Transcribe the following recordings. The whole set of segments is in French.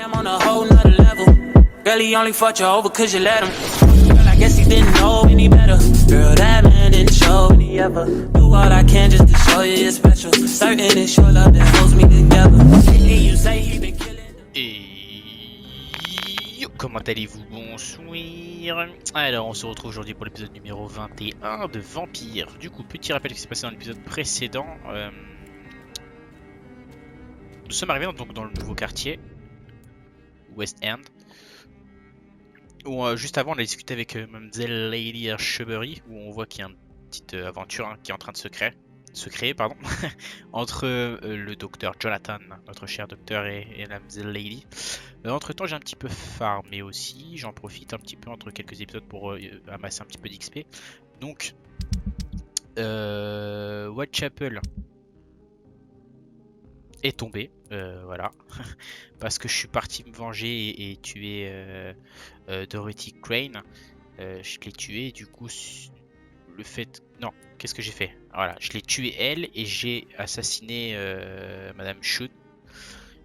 am on a whole nother level. Girl, he only fucked you over cause you let him. Girl, I guess he didn't know any better. Girl, that man didn't show any ever. Do all I can just to show you you're special. Certain it's your love that holds me together. And you say he been killing. Et yo, comment allez-vous? Bonsoir. Alors, on se retrouve aujourd'hui pour l'épisode numéro 21 de Vampyr. Du coup, petit rappel qui s'est passé dans l'épisode précédent. Nous sommes arrivés donc dans le nouveau quartier, West End. Où, juste avant, on a discuté avec Mademoiselle Lady Archebury, où on voit qu'il y a une petite aventure qui est en train de se créer entre le docteur Jonathan, notre cher docteur, et la Mademoiselle Lady. Entre temps, j'ai un petit peu farmé aussi. J'en profite un petit peu entre quelques épisodes pour amasser un petit peu d'XP. Donc, Whitechapel est tombé, voilà, parce que je suis parti me venger et tuer Dorothy Crane. Je l'ai tué, du coup, le fait... Non, qu'est-ce que j'ai fait? Voilà, je l'ai tué elle et j'ai assassiné Madame Shun.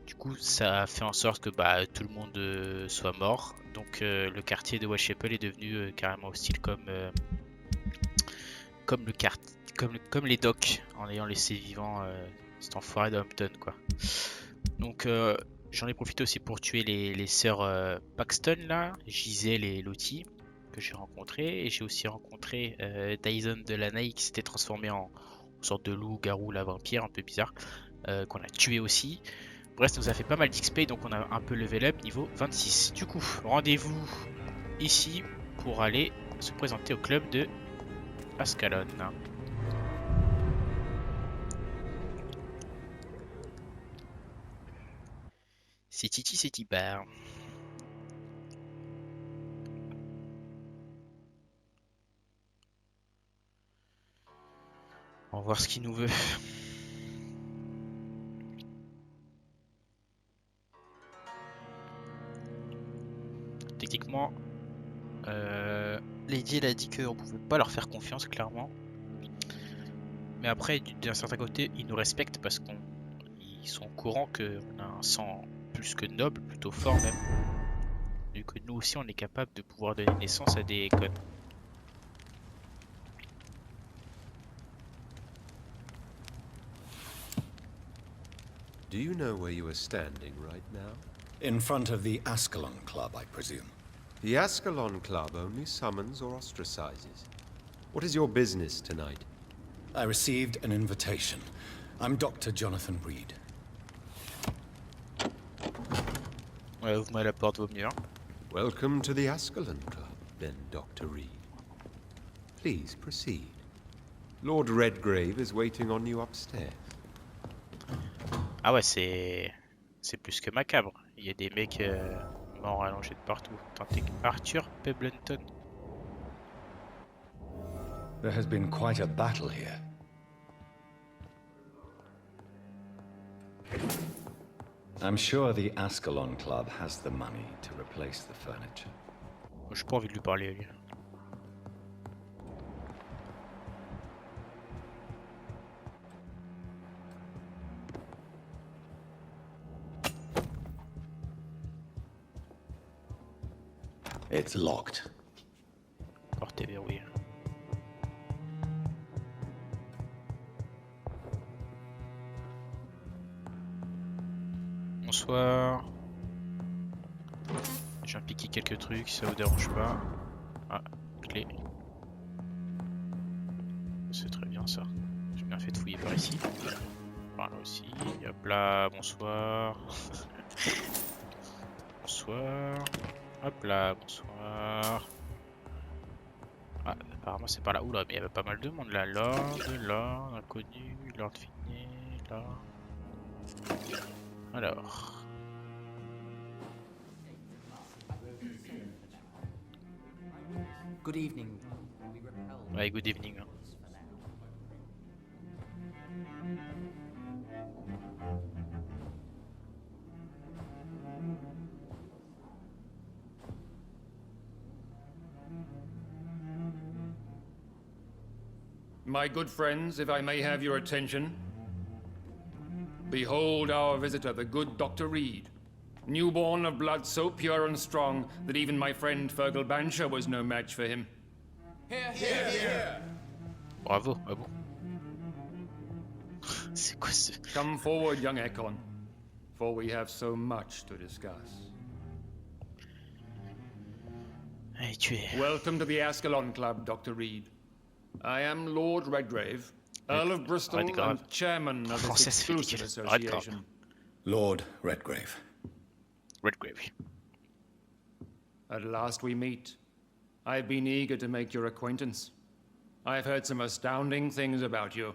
Du coup, ça a fait en sorte que tout le monde soit mort. Donc, le quartier de Whitechapel est devenu carrément hostile comme les docks, en ayant laissé vivant cet enfoiré d'Hampton, quoi. Donc j'en ai profité aussi pour tuer les sœurs Paxton là, Giselle et Lottie, que j'ai rencontré. Et j'ai aussi rencontré Dyson de Lanay qui s'était transformé en sorte de loup-garou, la vampire, un peu bizarre, qu'on a tué aussi. Bref, ça nous a fait pas mal d'XP, donc on a un peu level up niveau 26. Du coup, rendez-vous ici pour aller se présenter au club de Ascalon. C'est Titi Bar. On va voir ce qu'il nous veut. Techniquement, Lady elle a dit qu'on pouvait pas leur faire confiance, clairement. Mais après, d'un certain côté, ils nous respectent parce qu'ils sont au courant qu'on a un sang plus que noble, plutôt fort même. Vu que nous aussi, on est capable de pouvoir donner naissance à des codes. Do you know where you are standing right now? In front of the Ascalon Club, I presume. The Ascalon Club only summons or ostracizes. What is your business tonight? I received an invitation. I'm Dr. Jonathan Reed. Ouais, ouvre-moi la porte, vaut mieux. Hein. Welcome to the Ascalon Club, then, Dr. Reed. Please proceed. Lord Redgrave is waiting on you upstairs. Ah ouais, c'est plus que macabre. Il y a des mecs morts allongés de partout. Tentez Arthur Peblenton. There has been quite a battle here. I'm sure the Ascalon Club has the money to replace the furniture. J'ai pas envie de lui parler, lui. It's locked. Porte est verrouillée. Bonsoir. J'ai piqué quelques trucs, ça vous dérange pas. Ah, clé. C'est très bien ça. J'ai bien fait de fouiller par ici. Par là aussi. Hop là, bonsoir. Bonsoir. Hop là, bonsoir. Ah, apparemment c'est par là. Oula, mais il y avait pas mal de monde là. Là, inconnu, Lord Finney, là. Alors. Good evening. Ouais, good evening. My good friends, if I may have your attention. Behold our visitor, the good Dr. Reed. Newborn of blood so pure and strong that even my friend Fergal Bancher was no match for him. Bravo, ah bon. C'est quoi ce... Come forward, young Ekon, for we have so much to discuss. Allez, tu es... Welcome to the Ascalon Club, Dr. Reed. I am Lord Redgrave, Earl of Bristol and chairman of this exclusive association. Lord Redgrave. Redgrave. At last we meet. I've been eager to make your acquaintance. I've heard some astounding things about you.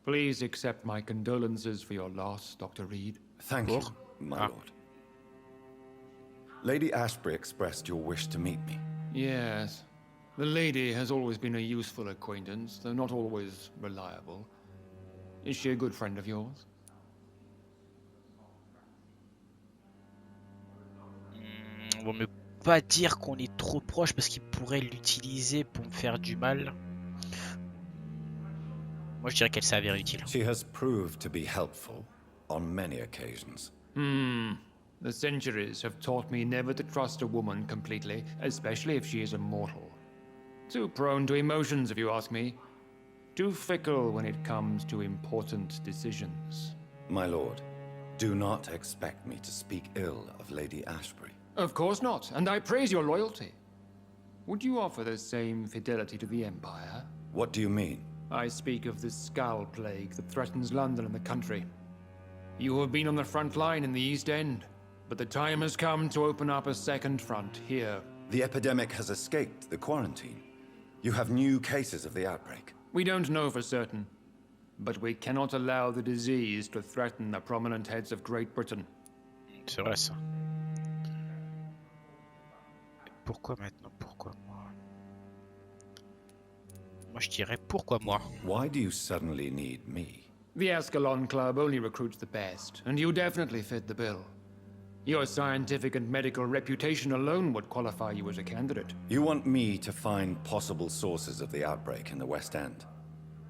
Please accept my condolences for your loss, Dr. Reed. Thank you, my lord. Lady Ashbury expressed your wish to meet me. Yes. The lady has always been a useful acquaintance, though not always reliable. Is she a good friend of yours? On ne pas dire qu'on est trop proche parce qu'il pourrait l'utiliser pour me faire du mal. Moi je dirais qu'elle s'est avérée utile. She has proved to be helpful on many occasions. The centuries have taught me never to trust a woman completely, especially if she is a mortal. Too prone to emotions, if you ask me. Too fickle when it comes to important decisions. My lord, do not expect me to speak ill of Lady Ashbury. Of course not, and I praise your loyalty. Would you offer the same fidelity to the Empire? What do you mean? I speak of the Skull Plague that threatens London and the country. You have been on the front line in the East End, but the time has come to open up a second front here. The epidemic has escaped the quarantine. You have new cases of the outbreak. We don't know for certain, but we cannot allow the disease to threaten the prominent heads of Great Britain. C'est vrai ça. Pourquoi maintenant? Pourquoi moi? Moi je dirais pourquoi moi? Why do you suddenly need me? The Ascalon Club only recruits the best, and you definitely fit the bill. Your scientific and medical reputation alone would qualify you as a candidate. You want me to find possible sources of the outbreak in the West End.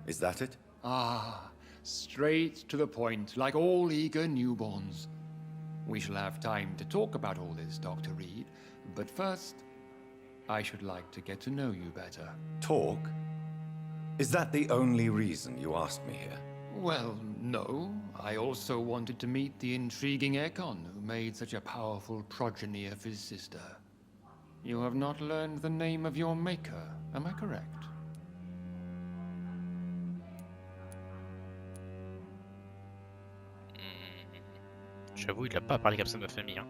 Is that it? Ah, straight to the point, like all eager newborns. We shall have time to talk about all this, Dr. Reed, but first, I should like to get to know you better. Talk? Is that the only reason you asked me here? Well, no. I also wanted to meet the intriguing Ekon, who made such a powerful progeny of his sister. You have not learned the name of your maker, am I correct? J'avoue, il a pas parlé comme ça de ma famille. Hein.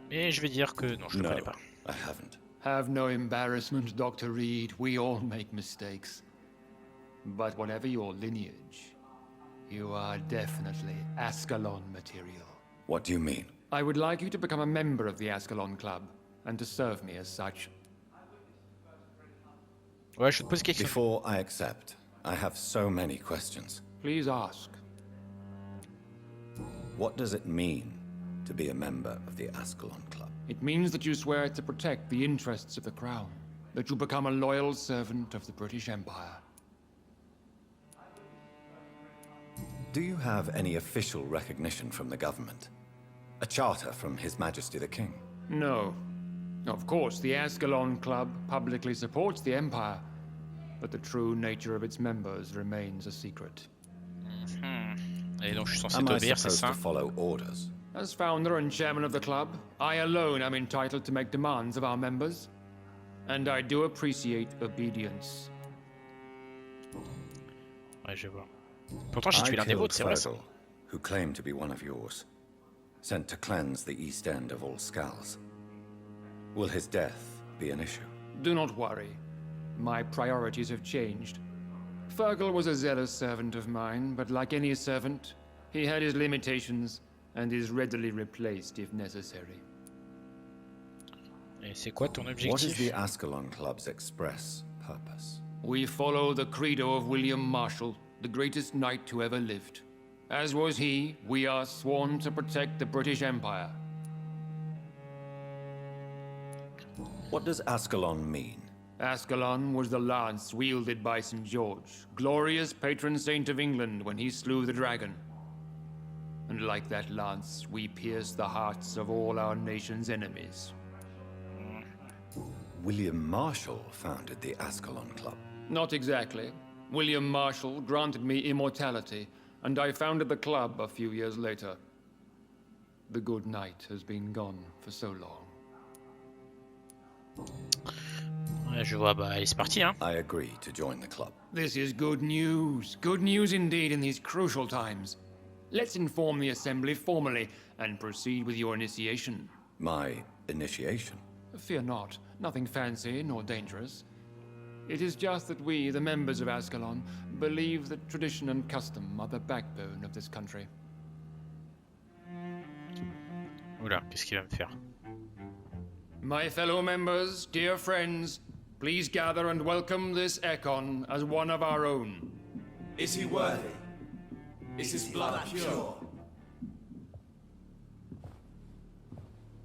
Mais je vais dire que non, je ne le connais pas. I haven't. Have no embarrassment, Dr. Reed. We all make mistakes. But whatever your lineage, you are definitely Ascalon material. What do you mean? I would like you to become a member of the Ascalon Club, and to serve me as such. Ouais, je vais te poser quelque chose. Before I accept, I have so many questions. Please ask. What does it mean to be a member of the Ascalon Club? It means that you swear to protect the interests of the Crown, that you become a loyal servant of the British Empire. Do you have any official recognition from the government? A charter from His Majesty the King? No. Of course, the Ascalon Club publicly supports the Empire, but the true nature of its members remains a secret. Et donc je suis censé Am I t'obéir, c'est supposed ça? to follow orders? As founder and chairman of the club, I alone am entitled to make demands of our members, and I do appreciate obedience. Ouais, je vois. Pourtant j'ai tué l'un des vôtres, c'est vrai ça. Fergal, who claimed to be one of yours, sent to cleanse the East End of all skulls. Will his death be an issue? Do not worry. My priorities have changed. Fergal was a zealous servant of mine, but like any servant, he had his limitations and is readily replaced if necessary. Et c'est quoi ton What is objectif? the Ascalon Club's express purpose? We follow the credo of William Marshall, the greatest knight who ever lived. As was he, we are sworn to protect the British Empire. What does Ascalon mean? Ascalon was the lance wielded by St. George, glorious patron saint of England when he slew the dragon. And like that lance, we pierce the hearts of all our nation's enemies. William Marshall founded the Ascalon Club. Not exactly. William Marshall granted me immortality, and I founded the club a few years later. The good knight has been gone for so long. Ouais, je vois, bah allez, c'est parti, hein. I agree to join the club. This is good news. Good news indeed in these crucial times. Let's inform the Assembly formally and proceed with your initiation. My initiation? Fear not. Nothing fancy nor dangerous. It is just that we, the members of Ascalon, believe that tradition and custom are the backbone of this country. Oula, qu'est-ce qu'il va me faire? My fellow members, dear friends, please gather and welcome this Ekon as one of our own. Is he worthy? Is his blood pure?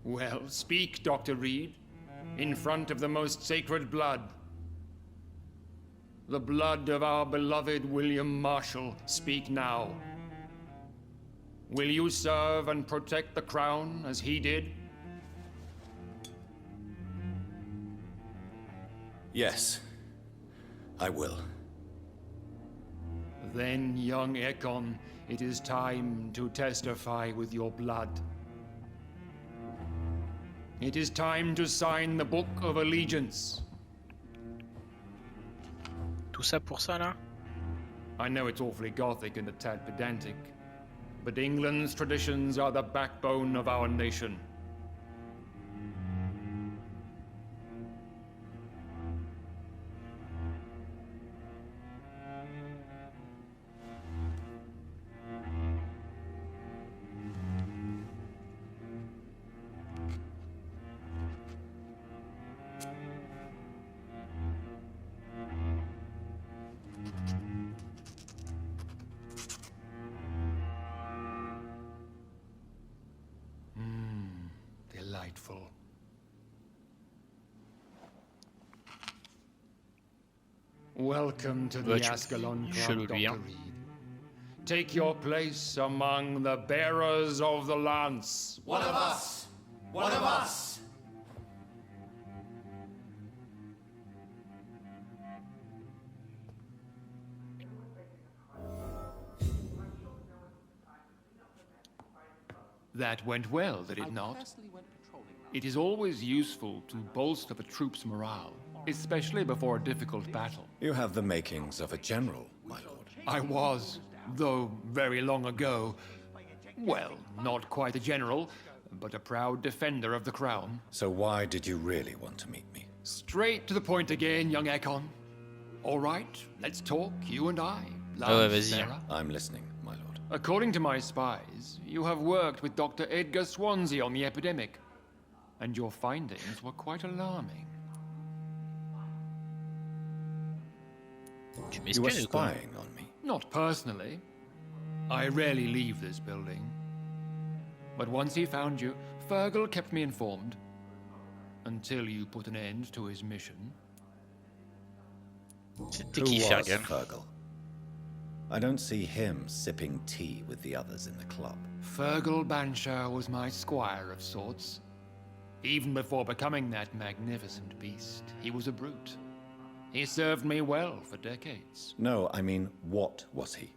Well, speak, Dr. Reed, in front of the most sacred blood. The blood of our beloved William Marshall, speak now. Will you serve and protect the crown as he did? Yes, I will. Then, young Ekon, it is time to testify with your blood. It is time to sign the Book of Allegiance. Tout ça pour ça, là? I know it's awfully gothic and a tad pedantic, but England's traditions are the backbone of our nation. Delightful. Welcome to the Ascalon Club, Dr. Reed. Take your place among the bearers of the lance. One of us! One of us! That went well, did it not? It is always useful to bolster the troops' morale, especially before a difficult battle. You have the makings of a general, my lord. I was, though very long ago. Well, not quite a general, but a proud defender of the crown. So why did you really want to meet me? Straight to the point again, young Ekon. All right, let's talk, you and I. ouais, vas-y. Sarah. I'm listening, my lord. According to my spies, you have worked with Dr. Edgar Swansea on the epidemic, and your findings were quite alarming. Tu You were m'espionnes ou quoi? spying on me. Not personally. I rarely leave this building. But once he found you, Fergal kept me informed. Until you put an end to his mission. C'était Who qui, was Fergal? Fergal? I don't see him sipping tea with the others in the club. Fergal Banshire was my squire of sorts. Even before becoming that magnificent beast, he was a brute. He served me well for decades. No, I mean, what was he?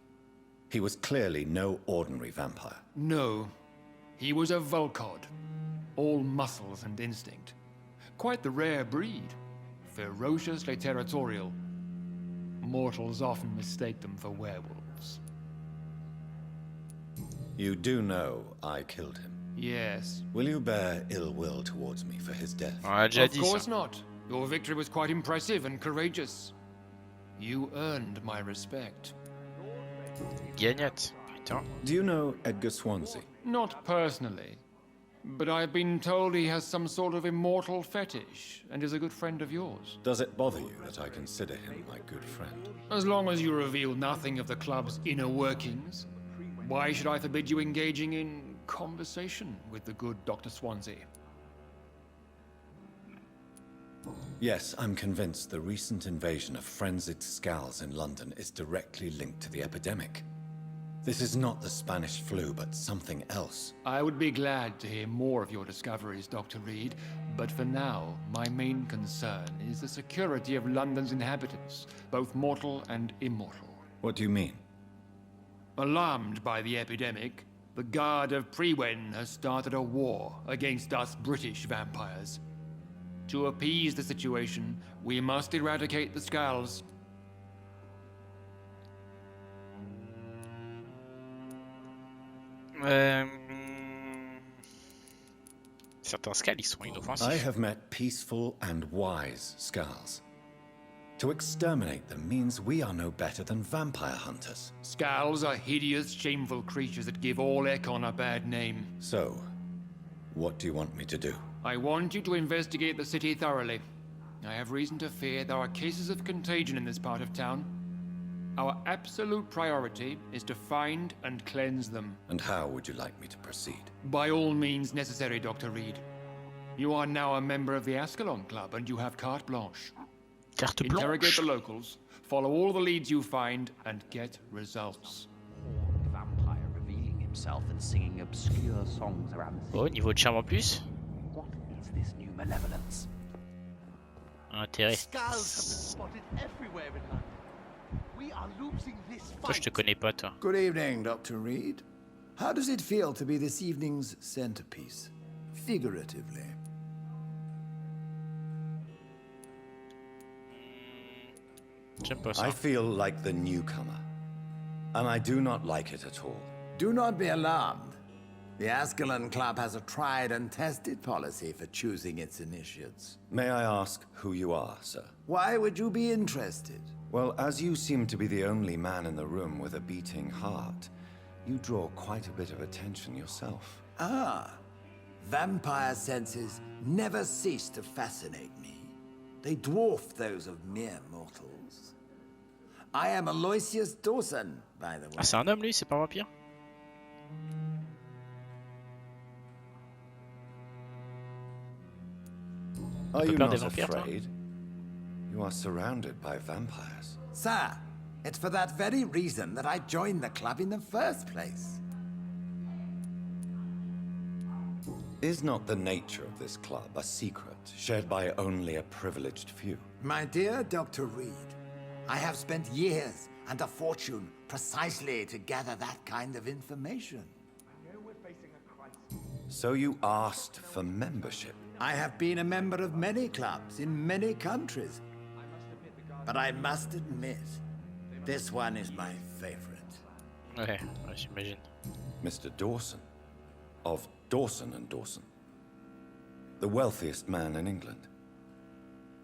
He was clearly no ordinary vampire. No, he was a Volcod. All muscles and instinct. Quite the rare breed. Ferociously territorial. Mortals often mistake them for werewolves. You do know I killed him. Yes. Will you bear ill will towards me for his death? On l'a déjà Of dit, course ça. not. Your victory was quite impressive and courageous. You earned my respect. Gagnate. Putain. Do you know Edgar Swansea? Not personally, but I've been told he has some sort of immortal fetish and is a good friend of yours. Does it bother you that I consider him my good friend? As long as you reveal nothing of the club's inner workings, why should I forbid you engaging in conversation with the good Dr. Swansea? Yes, I'm convinced the recent invasion of frenzied Scals in London is directly linked to the epidemic. This is not the Spanish flu, but something else. I would be glad to hear more of your discoveries, Dr. Reed, but for now, my main concern is the security of London's inhabitants, both mortal and immortal. What do you mean? Alarmed by the epidemic, the Guard of Prewen has started a war against us British vampires. To appease the situation, we must eradicate the Skulls. Certains scales, ils sont I inoffensifs. have met peaceful and wise Skulls. To exterminate them means we are no better than vampire hunters. Skulls are hideous, shameful creatures that give all Ekon a bad name. So, what do you want me to do? I want you to investigate the city thoroughly. I have reason to fear there are cases of contagion in this part of town. Our absolute priority is to find and cleanse them. And how would you like me to proceed? By all means necessary, Dr. Reed. You are now a member of the Ascalon Club and you have carte blanche. Carte Interrogate the blanche. locals, follow all the leads you find, and get results. Vampire revealing himself and singing obscure songs around the Oh, city. niveau de charme en plus. What is this new malevolence? Intérêt. Skulls have been spotted everywhere in London. We are losing this Toi, je te fight. connais pas, toi. Good evening, Dr. Reed. How does it feel to be this evening's centerpiece? Figuratively. J'aime pas ça. I feel like the newcomer, and I do not like it at all. Do not be alarmed. The Ascalon Club has a tried and tested policy for choosing its initiates. May I ask who you are, sir? Why would you be interested? Well, as you seem to be the only man in the room with a beating heart, you draw quite a bit of attention yourself. Ah, vampire senses never cease to fascinate me. They dwarf those of mere mortals. I am Aloysius Dawson, by the way. Ah, c'est un homme lui, c'est pas un vampire? Are peu you peur not des vampires, toi? afraid? You are surrounded by vampires. Sir, it's for that very reason that I joined the club in the first place. Is not the nature of this club a secret shared by only a privileged few? My dear Dr. Reed, I have spent years and a fortune precisely to gather that kind of information. So you asked for membership? I have been a member of many clubs in many countries. But I must admit, this one is my favorite. Ouais, ouais, j'imagine. Mr. Dawson, of Dawson and Dawson, the wealthiest man in England.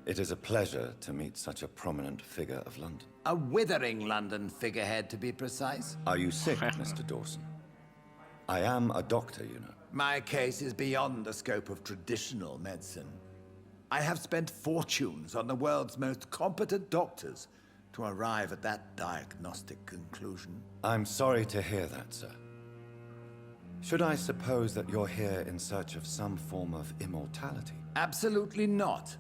It is a pleasure to meet such a prominent figure of London. A withering London figurehead, to be precise. Are you sick, Mr. Dawson? I am a doctor, you know. My case is beyond the scope of traditional medicine. I have spent fortunes on the world's most competent doctors to arrive at that diagnostic conclusion. I'm sorry to hear that, sir. Should I suppose that you're here in search of some form of immortality? Absolutely not.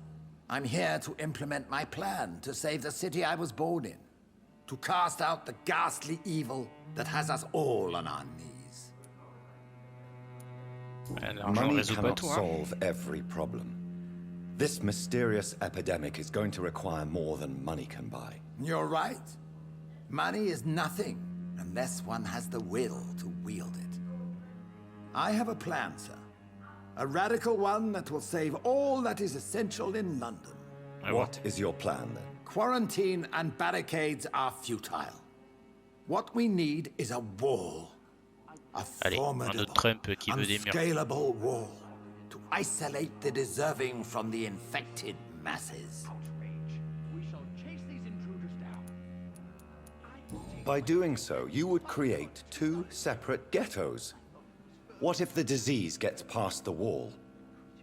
I'm here to implement my plan to save the city I was born in. To cast out the ghastly evil that has us all on our knees. Ouais, l'argent Money résout pas cannot tout, hein. solve every problem. This mysterious epidemic is going to require more than money can buy. You're right. Money is nothing unless one has the will to wield it. I have a plan, sir. A radical one that will save all that is essential in London. Ouais, What is your plan, then? Quarantine and barricades are futile. What we need is a wall. A Allez, un formidable, autre Trump qui veut des murs. unscalable wall to isolate the deserving from the infected masses. We shall chase these intruders down. By doing so, you would create two separate ghettos. What if the disease gets past the wall?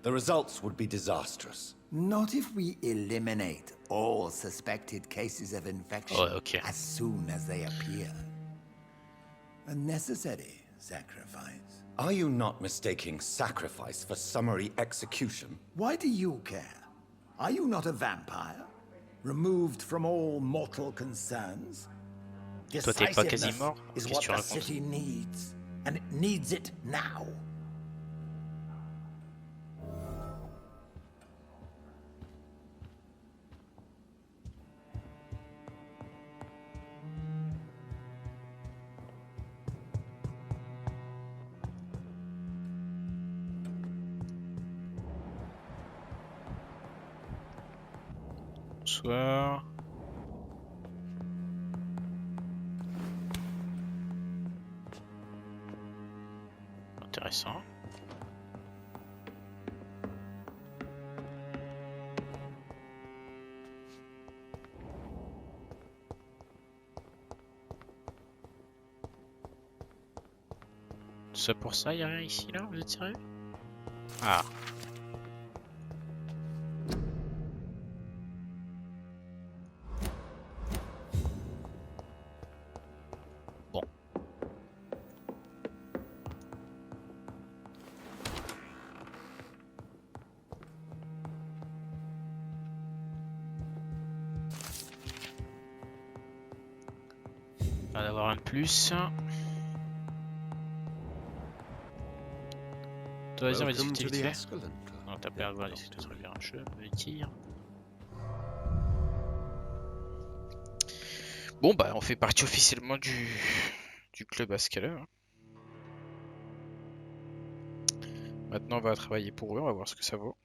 The results would be disastrous. Not if we eliminate all suspected cases of infection Oh, okay. as soon as they appear. A necessary sacrifice. Are you not mistaking sacrifice for summary execution? Why do you care? Are you not a vampire? Removed from all mortal concerns? Toi, t'es pas quasi mort? Is Qu'est-ce que what tu the racontes? city needs, and it needs it now. Bonsoir. Intéressant. Ça pour ça, y a rien ici là? Vous êtes sérieux? Ah. Bon. On va en avoir un de plus. Toi, vas-y, on va Welcome discuter to vite the fait. Ascalon Club. Non, t'as pas à voir discuter très bien. Je me tire. Bon, bah, on fait partie officiellement du club Ascalon. Hein. Maintenant, on va travailler pour eux, on va voir ce que ça vaut.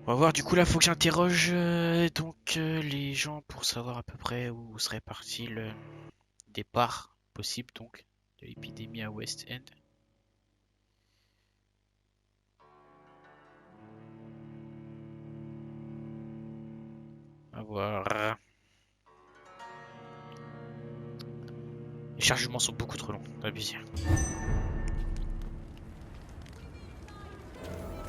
On va voir, du coup là faut que j'interroge les gens pour savoir à peu près où serait parti le départ possible donc de l'épidémie à West End. On va voir. Les chargements sont beaucoup trop longs, abusé.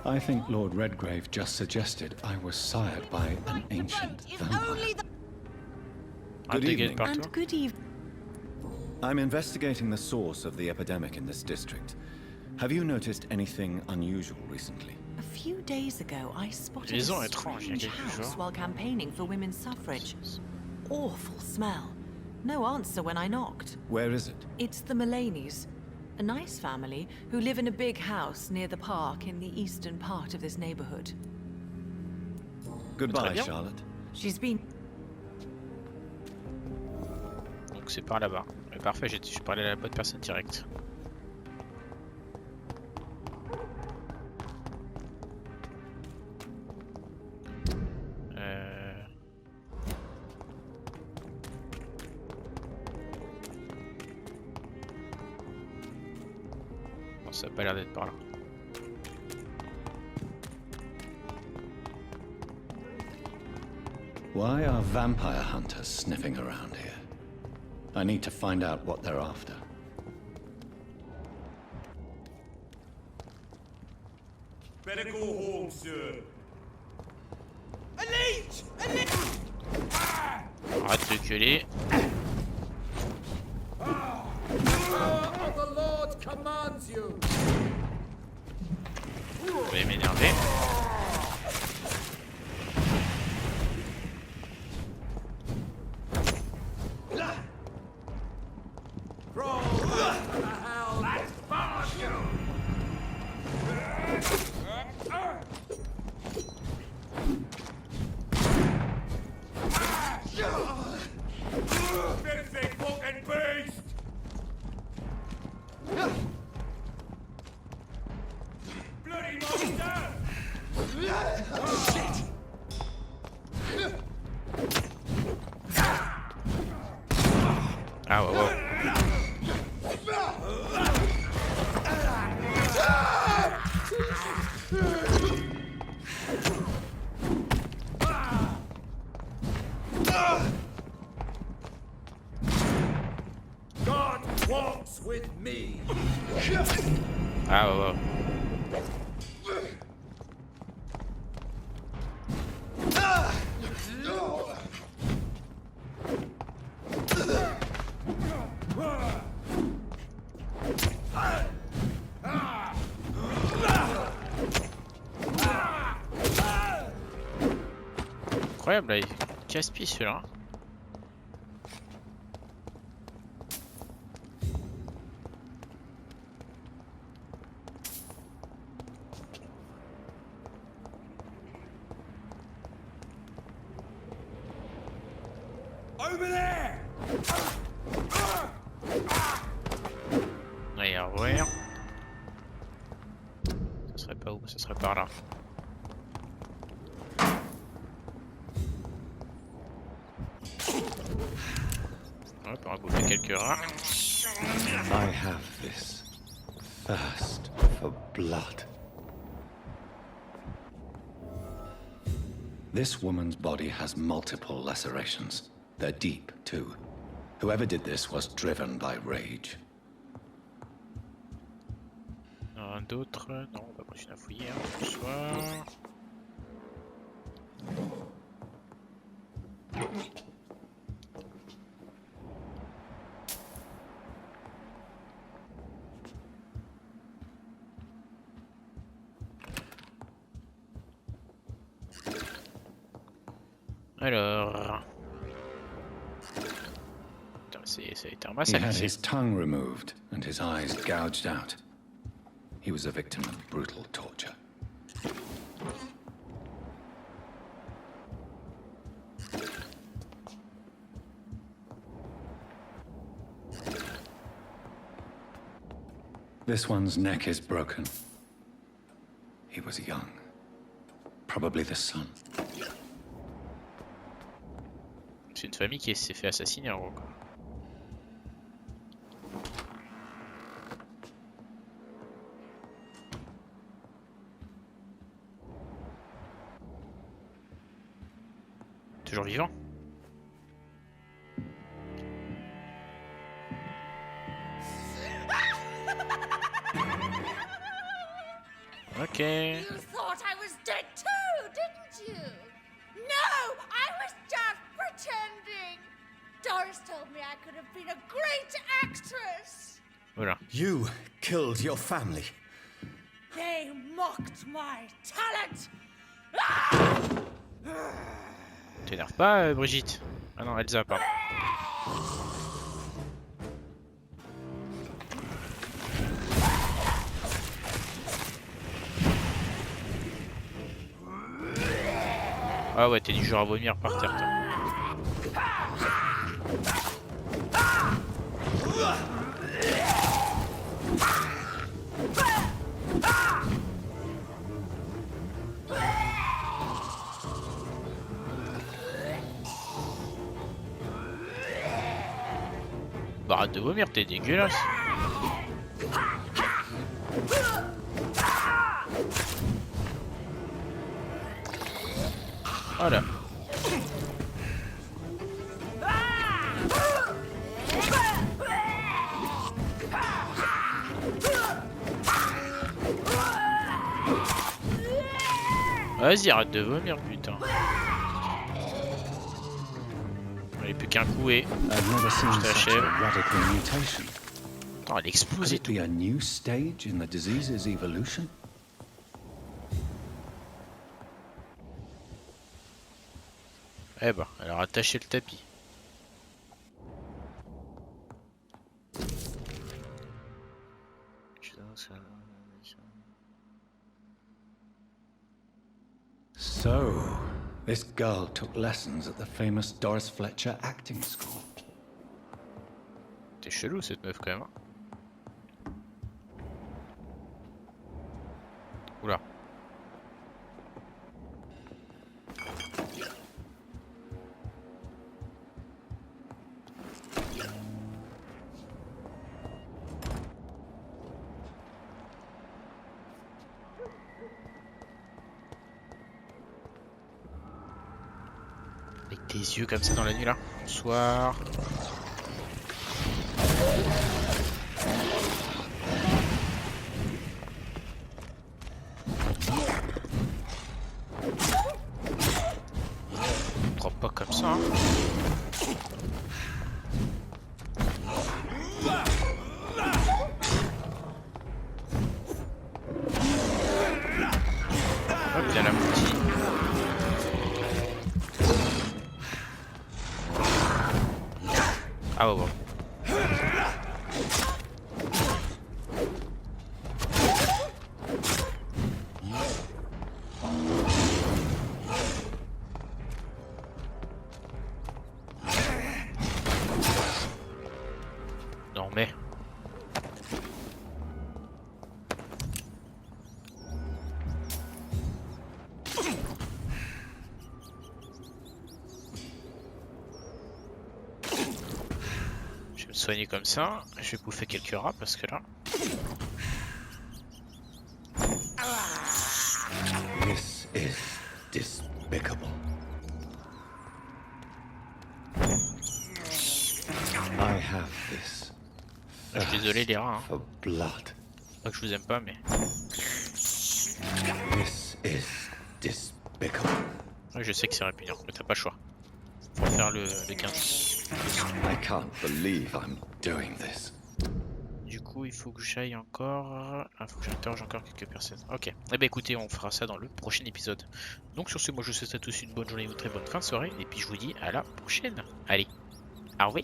I think Lord Redgrave just suggested I was sired by an ancient vampire. Good evening. And good evening. I'm investigating the source of the epidemic in this district. Have you noticed anything unusual recently? A few days ago, I spotted a Maison étrange, il y a strange quelque house chose. while campaigning for women's suffrage. Awful smell. No answer when I knocked. Where is it? It's the Mullaneys, a nice family who live in a big house near the park in the eastern part of this neighborhood. Goodbye, bien. Charlotte. She's been... Donc c'est par là-bas. Mais parfait, je parlais à la bonne personne directe. Bon, ça a pas l'air d'être par là. Why are vampire hunters sniffing around here? I need to find out what they're after. Better go home, sir. Arrête de gueuler. The Lord commands you. Vous allez m'énerver. Crawl back to the hell. Let's follow you. Filthy fucking beast! Bloody monster! Ah ouais, ouais. God walks with me. Ah ouais, ouais. incroyable, là, il casse-pied celui-là. Ouais, à ouvrir. Ça serait pas où? Ça serait par là. Hop, on va bouffer quelques rats. I have this thirst for blood. This woman's body has multiple lacerations. They're deep, too. Whoever did this was driven by rage. Un d'autre? Non, on va continuer à fouiller. Hein. Bonsoir. Alors... Putain, ça a été un He massacre. had his tongue removed and his eyes gouged out. He was a victim of brutal torture. This one's neck is broken. He was young. Probably the son. C'est une famille qui s'est fait assassiner en gros. Quoi. Toujours vivant. Ok. You thought I was dead too, didn't you? No, I was just pretending. Doris told me I could have been a great actress. Voilà. You killed your family. They mocked my talent. T'énerve pas, Brigitte. Ah non, Elsa, pardon. Ah ouais, t'es du genre à vomir par terre, toi. Bah arrête de vomir, t'es dégueulasse. Voilà. Vas-y, arrête de vomir, putain. Il n'y a plus qu'un coup et je t'achève. Attends, elle explose et tout. A new stage in the disease's evolution? Eh ben, elle a rattaché le tapis. So, this girl took lessons at the famous Doris Fletcher acting school. T'es chelou cette meuf quand même. Hein. Oula. Avec tes yeux comme ça dans la nuit là. Bonsoir. Drop pas comme ça. Hein. Hop, il y a la multi. Ah ouais, ouais. Non mais... Je vais me soigner comme ça. Je vais bouffer quelques rats parce que là... This is despicable. I have this. Je suis désolé les rats. Hein. For blood. Pas que je vous aime pas mais... This is despicable. Ouais, je sais que c'est répugnant, mais t'as pas le choix. Faut faire le gain. I can't believe I'm doing this. Du coup, il faut que j'aille encore... Il faut que j'interroge encore quelques personnes. Ok. Eh ben écoutez, on fera ça dans le prochain épisode. Donc sur ce, moi je vous souhaite à tous une bonne journée, une très bonne fin de soirée. Et puis je vous dis à la prochaine. Allez, au revoir.